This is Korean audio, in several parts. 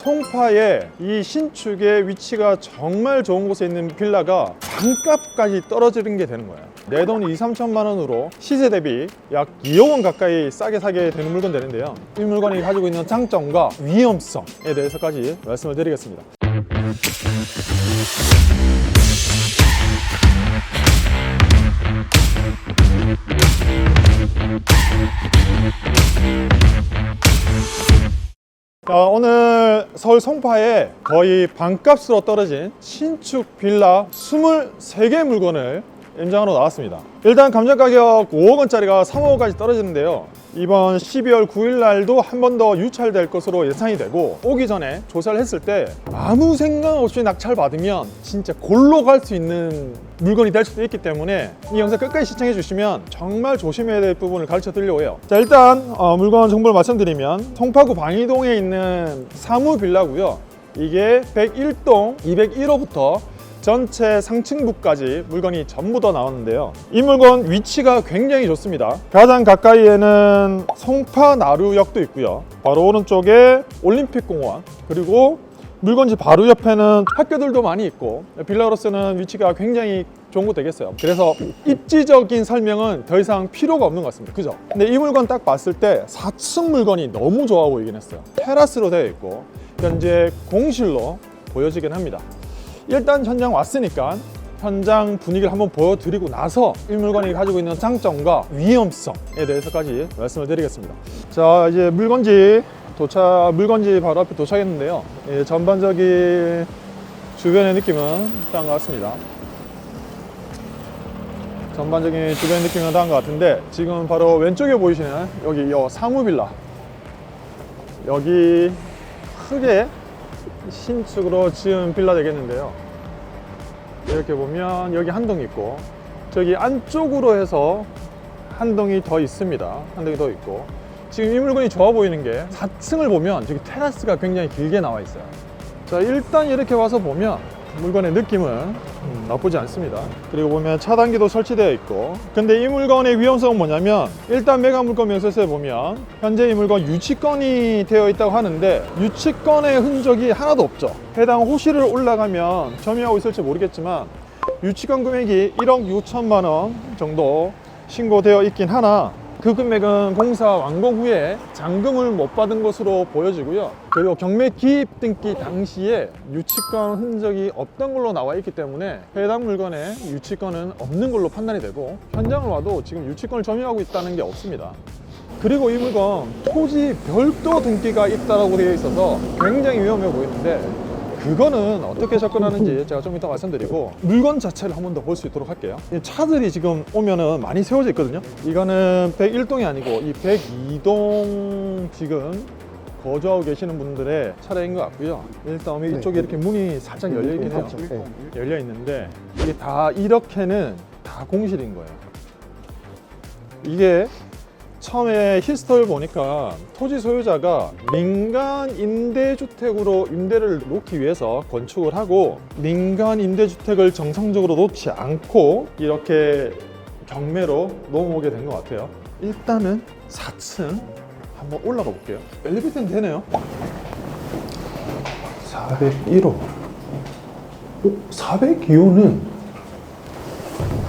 송파의 이 신축의 위치가 정말 좋은 곳에 있는 빌라가 반값까지 떨어지는 게 되는 거예요. 내 돈 2, 3천만 원으로 시세 대비 약 2억 원 가까이 싸게 사게 되는 물건 되는데요. 이 물건이 가지고 있는 장점과 위험성에 대해서까지 말씀을 드리겠습니다. 오늘 서울 송파에 거의 반값으로 떨어진 신축 빌라 23개 물건을 임장하러 나왔습니다. 일단 감정 가격 5억 원짜리가 3억 원까지 떨어지는데요. 이번 12월 9일 날도 한 번 더 유찰될 것으로 예상이 되고, 오기 전에 조사를 했을 때 아무 생각 없이 낙찰 받으면 진짜 골로 갈 수 있는 물건이 될 수도 있기 때문에 이 영상 끝까지 시청해 주시면 정말 조심해야 될 부분을 가르쳐 드리려고 해요. 자, 일단 물건 정보를 말씀드리면 송파구 방이동에 있는 사무 빌라고요. 이게 101동 201호부터 전체 상층부까지 물건이 전부 다 나왔는데요. 이 물건 위치가 굉장히 좋습니다. 가장 가까이에는 송파 나루역도 있고요. 바로 오른쪽에 올림픽공원, 그리고 물건지 바로 옆에는 학교들도 많이 있고, 빌라로서는 위치가 굉장히 좋은 곳 되겠어요. 그래서 입지적인 설명은 더 이상 필요가 없는 것 같습니다. 그죠? 근데 이 물건 딱 봤을 때 4층 물건이 너무 좋아 보이긴 했어요. 테라스로 되어 있고 현재 공실로 보여지긴 합니다. 일단 현장 왔으니까 현장 분위기를 한번 보여드리고 나서 이 물건이 가지고 있는 장점과 위험성에 대해서까지 말씀을 드리겠습니다. 자, 이제 물건지 바로 앞에 도착했는데요. 전반적인 주변의 느낌은 다른 것 같습니다. 전반적인 주변의 느낌은 다른 것 같은데, 지금 바로 왼쪽에 보이시는 여기 이 사무빌라, 여기 크게 신축으로 지은 빌라 되겠는데요. 이렇게 보면 여기 한 동 있고, 저기 안쪽으로 해서 한 동이 더 있습니다. 한 동이 더 있고, 지금 이 물건이 좋아 보이는 게 4층을 보면 저기 테라스가 굉장히 길게 나와 있어요. 자, 일단 이렇게 와서 보면 물건의 느낌은 나쁘지 않습니다. 그리고 보면 차단기도 설치되어 있고, 근데 이 물건의 위험성은 뭐냐면, 일단 매각 물건 명세서에 보면 현재 이 물건 유치권이 되어 있다고 하는데 유치권의 흔적이 하나도 없죠. 해당 호실을 올라가면 점유하고 있을지 모르겠지만 유치권 금액이 1억 6천만 원 정도 신고되어 있긴 하나, 그 금액은 공사 완공 후에 잔금을 못 받은 것으로 보여지고요. 그리고 경매 기입 등기 당시에 유치권 흔적이 없던 걸로 나와 있기 때문에 해당 물건에 유치권은 없는 걸로 판단이 되고, 현장을 와도 지금 유치권을 점유하고 있다는 게 없습니다. 그리고 이 물건 토지 별도 등기가 있다고 되어 있어서 굉장히 위험해 보이는데, 그거는 어떻게 접근하는지 제가 좀 이따 말씀드리고, 물건 자체를 한 번 더 볼 수 있도록 할게요. 이 차들이 지금 오면은 많이 세워져 있거든요. 이거는 101동이 아니고 이 102동 지금 거주하고 계시는 분들의 차량인 것 같고요. 일단 이쪽에 이렇게 문이 살짝 열려 있긴 해요. 열려 있는데 이게 다 이렇게는 다 공실인 거예요. 이게 처음에 히스토리를 보니까 토지 소유자가 민간 임대주택으로 임대를 놓기 위해서 건축을 하고, 민간 임대주택을 정상적으로 놓지 않고 이렇게 경매로 넘어오게 된 것 같아요. 일단은 4층 한번 올라가 볼게요. 엘리베이터는 되네요. 401호. 402호는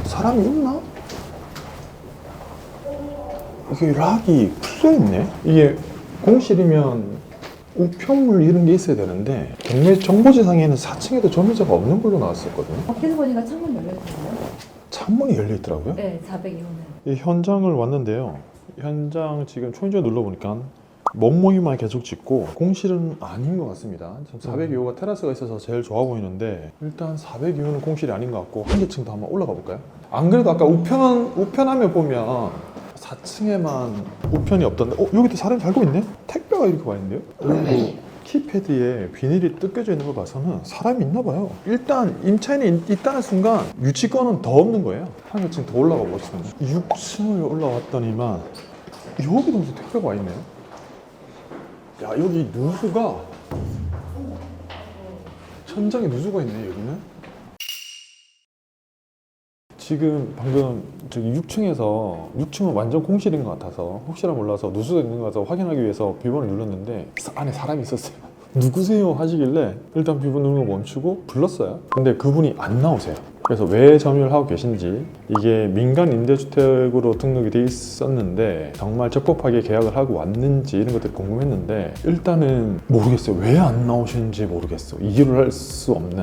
사람이 있나? 이게 락이 풀려있네? 이게 공실이면 우편물 이런 게 있어야 되는데, 경매 정보지상에는 4층에도 점유자가 없는 걸로 나왔었거든요. 밖에서 보니까 창문 열려있거든요. 창문이 열려있더라고요? 네, 402호는. 이 현장을 왔는데요. 현장 지금 초인종 눌러보니까 몸모이만 계속 짓고 공실은 아닌 것 같습니다. 지금 402호가 테라스가 있어서 제일 좋아 보이는데, 일단 402호는 공실이 아닌 것 같고, 한 개층 더 한번 올라가 볼까요? 안 그래도 아까 우편함에 보면 4층에만 우편이 없던데, 여기도 사람이 살고 있네? 택배가 이렇게 와 있는데요? 그리고 키패드에 비닐이 뜯겨져 있는 걸 봐서는 사람이 있나 봐요. 일단 임차인이 있다는 순간 유치권은 더 없는 거예요. 한 층 더 올라가 보겠습니다. 6층을 올라왔더니만 여기도 무슨 택배가 와 있네요. 야, 여기 누수가, 천장에 누수가 있네. 여기는 지금 방금 저기 6층은 완전 공실인 것 같아서 혹시나 몰라서 누수가 있는 것 같아서 확인하기 위해서 비번을 눌렀는데 안에 사람이 있었어요. 누구세요 하시길래 일단 비번 누르는 거 멈추고 불렀어요. 근데 그분이 안 나오세요. 그래서 왜 점유를 하고 계신지, 이게 민간 임대주택으로 등록이 돼 있었는데 정말 적법하게 계약을 하고 왔는지 이런 것들이 궁금했는데 일단은 모르겠어요. 왜 안 나오시는지 모르겠어. 이해를 할 수 없는,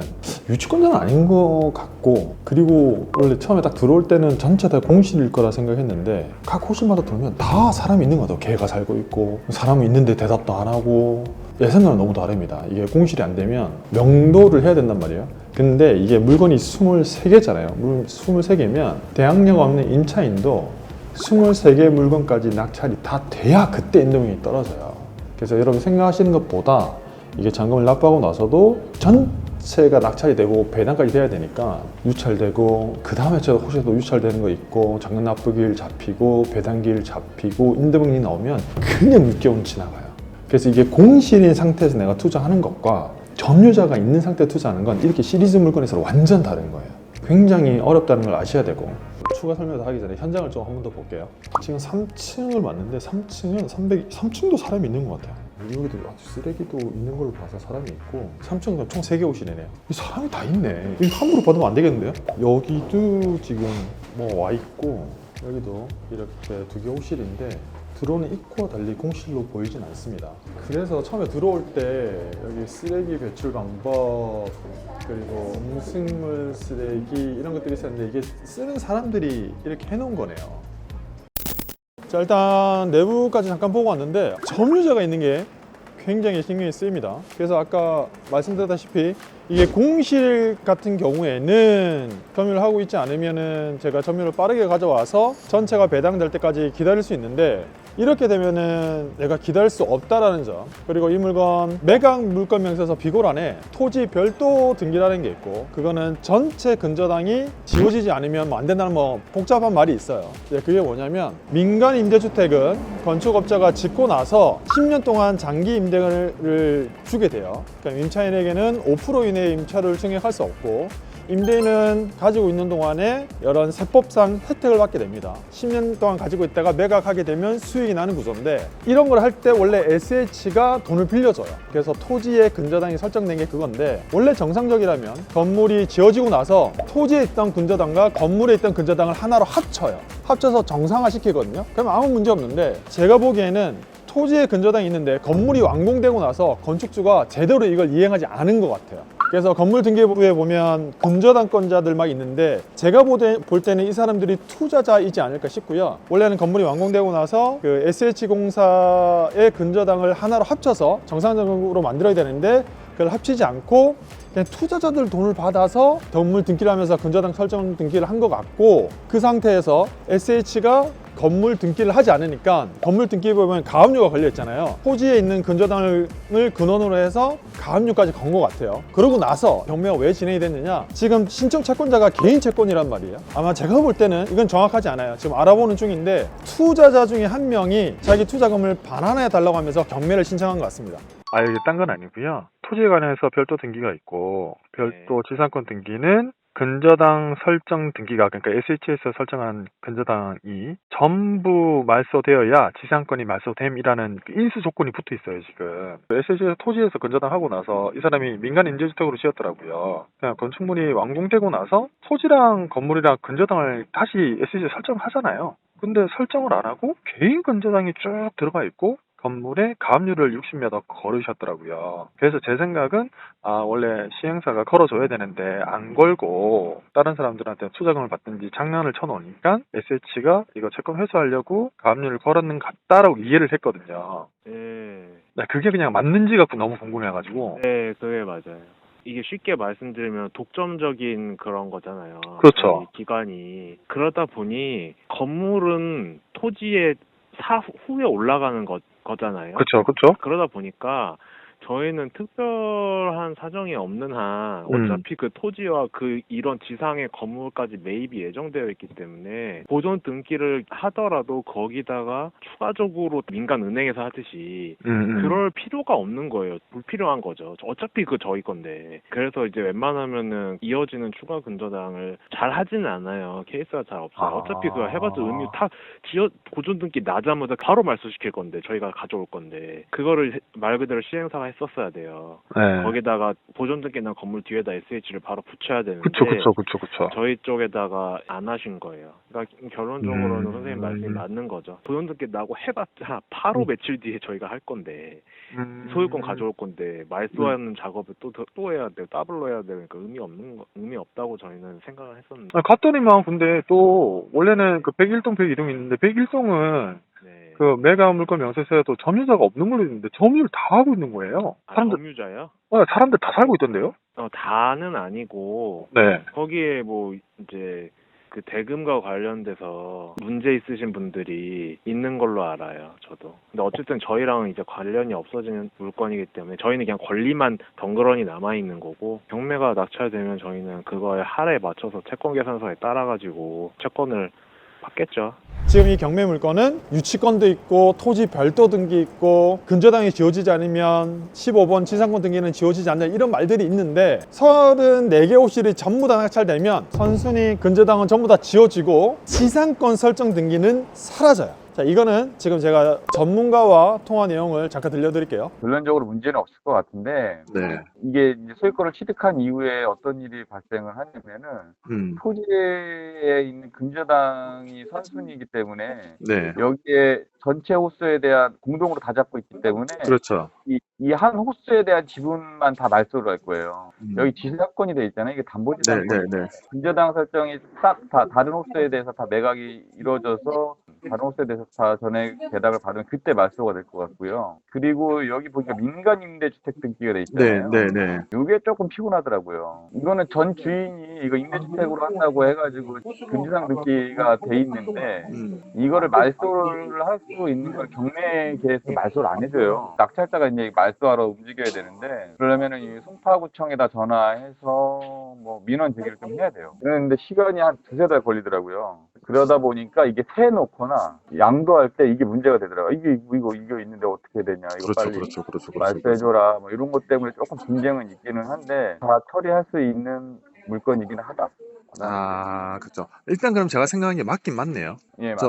유치권자는 아닌 것 같고, 그리고 원래 처음에 딱 들어올 때는 전체 다 공실일 거라 생각했는데 각 호실마다 들어오면 다 사람이 있는 것 같아요. 개가 살고 있고 사람이 있는데 대답도 안 하고, 예상과는 너무 다릅니다. 이게 공실이 안 되면 명도를 해야 된단 말이에요. 근데 이게 물건이 23개잖아요. 23개면 대항력 없는 임차인도 23개 물건까지 낙찰이 다 돼야 그때 인도명이 떨어져요. 그래서 여러분 생각하시는 것보다 이게 잔금을 납부하고 나서도 전체가 낙찰이 되고 배당까지 돼야 되니까 유찰되고, 그 다음에 저 혹시라도 유찰되는 거 있고 잔금 납부기일 잡히고 배당기일 잡히고 인도명이 나오면 그냥 6개월 지나가요. 그래서 이게 공실인 상태에서 내가 투자하는 것과 점유자가 있는 상태에 투자하는 건 이렇게 시리즈 물건에서 완전 다른 거예요. 굉장히 어렵다는 걸 아셔야 되고, 추가 설명을 하기 전에 현장을 좀 한 번 더 볼게요. 지금 3층을 왔는데 3층은 3층도 사람이 있는 것 같아요. 여기도 아주 쓰레기도 있는 걸로 봐서 사람이 있고, 3층은 총 3개 호실이네요. 사람이 다 있네. 이거 함부로 받으면 안 되겠는데요? 여기도 지금 뭐 와 있고, 여기도 이렇게 2개 호실인데 들어오는 입구와 달리 공실로 보이진 않습니다. 그래서 처음에 들어올 때 여기 쓰레기 배출 방법, 그리고 음식물 쓰레기 이런 것들이 있었는데 이게 쓰는 사람들이 이렇게 해놓은 거네요. 자, 일단 내부까지 잠깐 보고 왔는데 점유자가 있는 게 굉장히 신경이 쓰입니다. 그래서 아까 말씀드렸다시피 이게 공실 같은 경우에는 점유를 하고 있지 않으면은 제가 점유를 빠르게 가져와서 전체가 배당될 때까지 기다릴 수 있는데, 이렇게 되면은 내가 기다릴 수 없다라는 점, 그리고 이 물건 매각 물건 명세서 비고란에 토지 별도 등기라는 게 있고, 그거는 전체 근저당이 지워지지 않으면 뭐 안 된다는 뭐 복잡한 말이 있어요. 그게 뭐냐면, 민간 임대주택은 건축업자가 짓고 나서 10년 동안 장기 임대를 주게 돼요. 그러니까 임차인에게는 5% 이내의 임차료를 증액할 수 없고, 임대인은 가지고 있는 동안에 이런 세법상 혜택을 받게 됩니다. 10년 동안 가지고 있다가 매각하게 되면 수익이 나는 구조인데, 이런 걸 할 때 원래 SH가 돈을 빌려줘요. 그래서 토지의 근저당이 설정된 게 그건데, 원래 정상적이라면 건물이 지어지고 나서 토지에 있던 근저당과 건물에 있던 근저당을 하나로 합쳐요. 합쳐서 정상화 시키거든요. 그럼 아무 문제 없는데, 제가 보기에는 토지에 근저당이 있는데 건물이 완공되고 나서 건축주가 제대로 이걸 이행하지 않은 것 같아요. 그래서 건물 등기부에 보면 근저당권자들 막 있는데, 제가 볼 때는 이 사람들이 투자자이지 않을까 싶고요. 원래는 건물이 완공되고 나서 그 SH공사의 근저당을 하나로 합쳐서 정상적으로 만들어야 되는데, 그걸 합치지 않고 그냥 투자자들 돈을 받아서 건물 등기를 하면서 근저당 설정 등기를 한 것 같고, 그 상태에서 SH가 건물 등기를 하지 않으니까 건물 등기에 보면 가압류가 걸려 있잖아요. 토지에 있는 근저당을 근원으로 해서 가압류까지 건 것 같아요. 그러고 나서 경매가 왜 진행이 됐느냐, 지금 신청 채권자가 개인 채권이란 말이에요. 아마 제가 볼 때는 이건 정확하지 않아요. 지금 알아보는 중인데, 투자자 중에 한 명이 자기 투자금을 반환해 달라고 하면서 경매를 신청한 것 같습니다. 여기 딴 건 아니고요. 토지에 관해서 별도 등기가 있고, 별도 지상권 등기는 근저당 설정 등기가, 그러니까 SH에서 설정한 근저당이 전부 말소되어야 지상권이 말소됨이라는 인수 조건이 붙어 있어요, 지금. SH에서 토지에서 근저당 하고 나서 이 사람이 민간 임대주택으로 지었더라고요. 그냥 건축물이 완공되고 나서 토지랑 건물이랑 근저당을 다시 SH에 설정을 하잖아요. 근데 설정을 안 하고 개인 근저당이 쭉 들어가 있고, 건물에 가압류를 60몇 억 걸으셨더라고요. 그래서 제 생각은 원래 시행사가 걸어줘야 되는데 안 걸고 다른 사람들한테 투자금을 받든지 장난을 쳐놓으니까 SH가 이거 채권 회수하려고 가압류를 걸었는 것 같다라고 이해를 했거든요. 네, 그게 그냥 맞는지가 너무 궁금해가지고. 네, 그게 맞아요. 이게 쉽게 말씀드리면 독점적인 그런 거잖아요. 그렇죠. 저희 기관이. 그러다 보니 건물은 토지의 사후에 올라가는 거잖아요. 그렇죠, 그렇죠. 그러다 보니까 저희는 특별한 사정이 없는 한 어차피 그 토지와 그 이런 지상의 건물까지 매입이 예정되어 있기 때문에 보존 등기를 하더라도 거기다가 추가적으로 민간 은행에서 하듯이 그럴 필요가 없는 거예요. 불필요한 거죠. 어차피 그 저희 건데. 그래서 이제 웬만하면은 이어지는 추가 근저당을 잘 하지는 않아요. 케이스가 잘 없어요. 어차피 그거 해봤자 의미 다 보존 등기 나자마자 바로 말소시킬 건데, 저희가 가져올 건데, 그거를 말 그대로 시행사가 했었어야 돼요. 네. 거기다가 보존 등기 난 건물 뒤에다 SH를 바로 붙여야 되는데 그쵸. 저희 쪽에다가 안 하신 거예요. 그러니까 결론적으로는 선생님 말씀이 음. 맞는 거죠. 보존 등기 나고 해봤자 바로 며칠 뒤에 저희가 할 건데 소유권 가져올 건데 말소하는 작업을 또 해야 돼요. 더블로 해야 되니까 의미 없다고 저희는 생각을 했었는데. 갔더니만 근데 또 원래는 그 101동 102동이 있는데 101동은 네. 그 매각 물건 명세서에도 점유자가 없는 걸로 있는데 점유를 다 하고 있는 거예요. 사람들 점유자요? 사람들 다 살고 있던데요? 다는 아니고 네. 거기에 뭐 이제 그 대금과 관련돼서 문제 있으신 분들이 있는 걸로 알아요, 저도. 근데 어쨌든 저희랑은 이제 관련이 없어지는 물건이기 때문에 저희는 그냥 권리만 덩그러니 남아있는 거고, 경매가 낙찰되면 저희는 그거에 할에 맞춰서 채권 계산서에 따라가지고 채권을 받겠죠. 지금 이 경매 물건은 유치권도 있고 토지 별도 등기 있고 근저당이 지어지지 않으면 15번 지상권 등기는 지어지지 않는다, 이런 말들이 있는데 34개 호실이 전부 다 낙찰되면 선순위 근저당은 전부 다 지어지고 지상권 설정 등기는 사라져요. 자, 이거는 지금 제가 전문가와 통화 내용을 잠깐 들려드릴게요. 결론적으로 문제는 없을 것 같은데, 네. 이게 이제 소유권을 취득한 이후에 어떤 일이 발생을 하냐면은 토지에 있는 근저당이 선순위이기 때문에 네. 여기에 전체 호수에 대한 공동으로 다 잡고 있기 때문에 그렇죠. 이 한 호수에 대한 지분만 다 말소를 할 거예요. 여기 지사건이 돼 있잖아요. 이게 담보지사건. 네. 근저당 설정이 딱 다 다른 호수에 대해서 다 매각이 이루어져서 다른 호수에 대해서 다 전액 배당을 받으면 그때 말소가 될 것 같고요. 그리고 여기 보니까 민간 임대주택 등기가 돼 있잖아요. 네. 이게 조금 피곤하더라고요. 이거는 전 주인이 이거 임대주택으로 한다고 해가지고 근저당 등기가 돼 있는데 이거를 말소를 할 수 있는 걸 경매계에서 말소를 안 해줘요. 낙찰자가 이제 말소하러 움직여야 되는데, 그러려면은 이 송파구청에다 전화해서 뭐 민원 제기를 좀 해야 돼요. 그런데 시간이 한 두세 달 걸리더라고요. 그러다 보니까 이게 세 놓거나 양도할 때 이게 문제가 되더라고요. 이거 있는데 어떻게 되냐. 이거 빨리 말소해줘라. 뭐 이런 것 때문에 조금 분쟁은 있기는 한데 다 처리할 수 있는 물건이긴 하다. 그렇죠. 일단 그럼 제가 생각하는 게 맞긴 맞네요. 예, 맞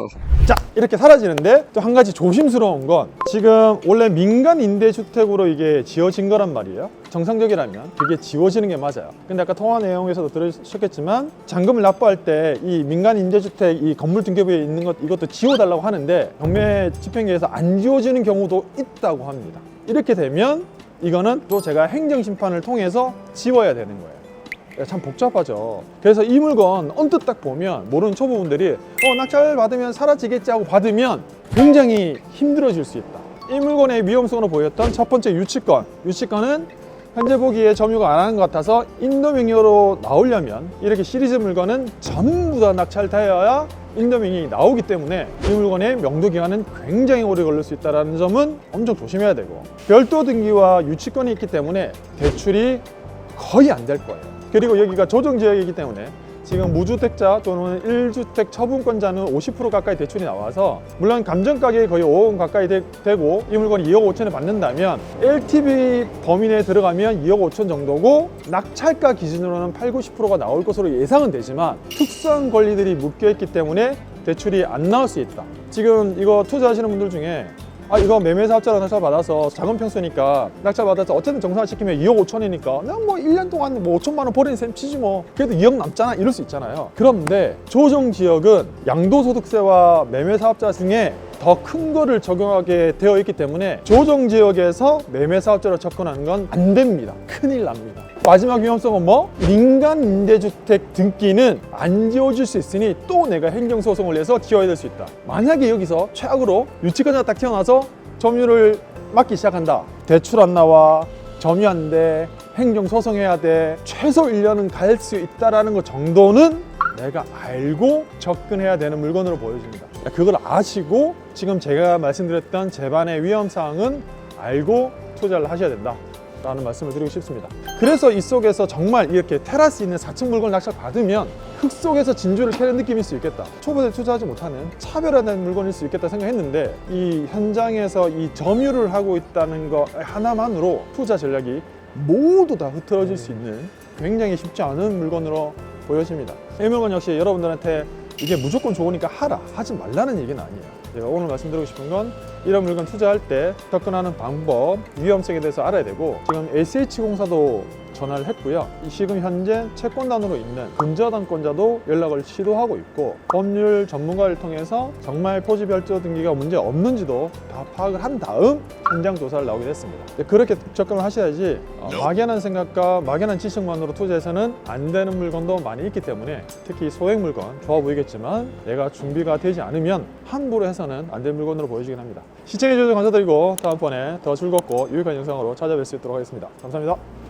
자, 이렇게 사라지는데 또 한 가지 조심스러운 건, 지금 원래 민간 임대주택으로 이게 지어진 거란 말이에요. 정상적이라면 그게 지워지는 게 맞아요. 근데 아까 통화 내용에서도 들으셨겠지만 잔금을 납부할 때 이 민간 임대주택 이 건물 등기부에 있는 것, 이것도 지워달라고 하는데 경매 집행계에서 안 지워지는 경우도 있다고 합니다. 이렇게 되면 이거는 또 제가 행정심판을 통해서 지워야 되는 거예요. 참 복잡하죠. 그래서 이 물건 언뜻 딱 보면 모르는 초보분들이 낙찰 받으면 사라지겠지 하고 받으면 굉장히 힘들어질 수 있다. 이 물건의 위험성으로 보였던 첫 번째 유치권은 현재 보기에 점유가 안 하는 것 같아서 인도명의로 나오려면 이렇게 시리즈 물건은 전부 다 낙찰되어야 인도명의 나오기 때문에 이 물건의 명도 기간은 굉장히 오래 걸릴 수 있다는 점은 엄청 조심해야 되고, 별도 등기와 유치권이 있기 때문에 대출이 거의 안 될 거예요. 그리고 여기가 조정지역이기 때문에 지금 무주택자 또는 1주택 처분권자는 50% 가까이 대출이 나와서, 물론 감정가격이 거의 5억 원 가까이 되고 이 물건이 2억 5천에 받는다면 LTV 범위 내에 들어가면 2억 5천 정도고, 낙찰가 기준으로는 80~90%가 나올 것으로 예상은 되지만 특수한 권리들이 묶여있기 때문에 대출이 안 나올 수 있다. 지금 이거 투자하시는 분들 중에 이거 매매사업자로 낙찰 받아서 작은 평수니까 낙찰 받아서 어쨌든 정산시키면 2억 5천이니까 그냥 뭐 1년 동안 뭐 5천만 원 버리는 셈 치지 뭐, 그래도 2억 남잖아, 이럴 수 있잖아요. 그런데 조정지역은 양도소득세와 매매사업자 중에 더 큰 거를 적용하게 되어 있기 때문에 조정지역에서 매매사업자로 접근하는 건 안 됩니다. 큰일 납니다. 마지막 위험성은 뭐? 민간 임대주택 등기는 안 지어질 수 있으니 또 내가 행정소송을 내서 지어야 될 수 있다. 만약에 여기서 최악으로 유치권자가 딱 튀어나와서 점유를 맡기 시작한다. 대출 안 나와, 점유 안 돼, 행정소송해야 돼, 최소 1년은 갈 수 있다는 것 정도는 내가 알고 접근해야 되는 물건으로 보여집니다. 그걸 아시고 지금 제가 말씀드렸던 제반의 위험사항은 알고 투자를 하셔야 된다 라는 말씀을 드리고 싶습니다. 그래서 이 속에서 정말 이렇게 테라스 있는 4층 물건 낙찰 받으면 흙 속에서 진주를 캐는 느낌일 수 있겠다, 초보자들 투자하지 못하는 차별화된 물건일 수 있겠다 생각했는데, 이 현장에서 이 점유를 하고 있다는 거 하나만으로 투자 전략이 모두 다 흐트러질 수 있는 굉장히 쉽지 않은 물건으로 보여집니다. 이 물건 역시 여러분들한테 이게 무조건 좋으니까 하라, 하지 말라는 얘기는 아니에요. 제가 오늘 말씀드리고 싶은 건 이런 물건 투자할 때 접근하는 방법, 위험성에 대해서 알아야 되고, 지금 SH공사도 전화를 했고요. 지금 현재 채권단으로 있는 근저당권자도 연락을 시도하고 있고, 법률 전문가를 통해서 정말 토지 별도 등기가 문제 없는지도 다 파악을 한 다음 현장 조사를 나오게 됐습니다. 그렇게 접근을 하셔야지 막연한 생각과 막연한 지식만으로 투자해서는 안 되는 물건도 많이 있기 때문에, 특히 소액 물건 좋아 보이겠지만 내가 준비가 되지 않으면 함부로 해서는 안 될 물건으로 보여지긴 합니다. 시청해 주셔서 감사드리고 다음번에 더 즐겁고 유익한 영상으로 찾아뵐 수 있도록 하겠습니다. 감사합니다.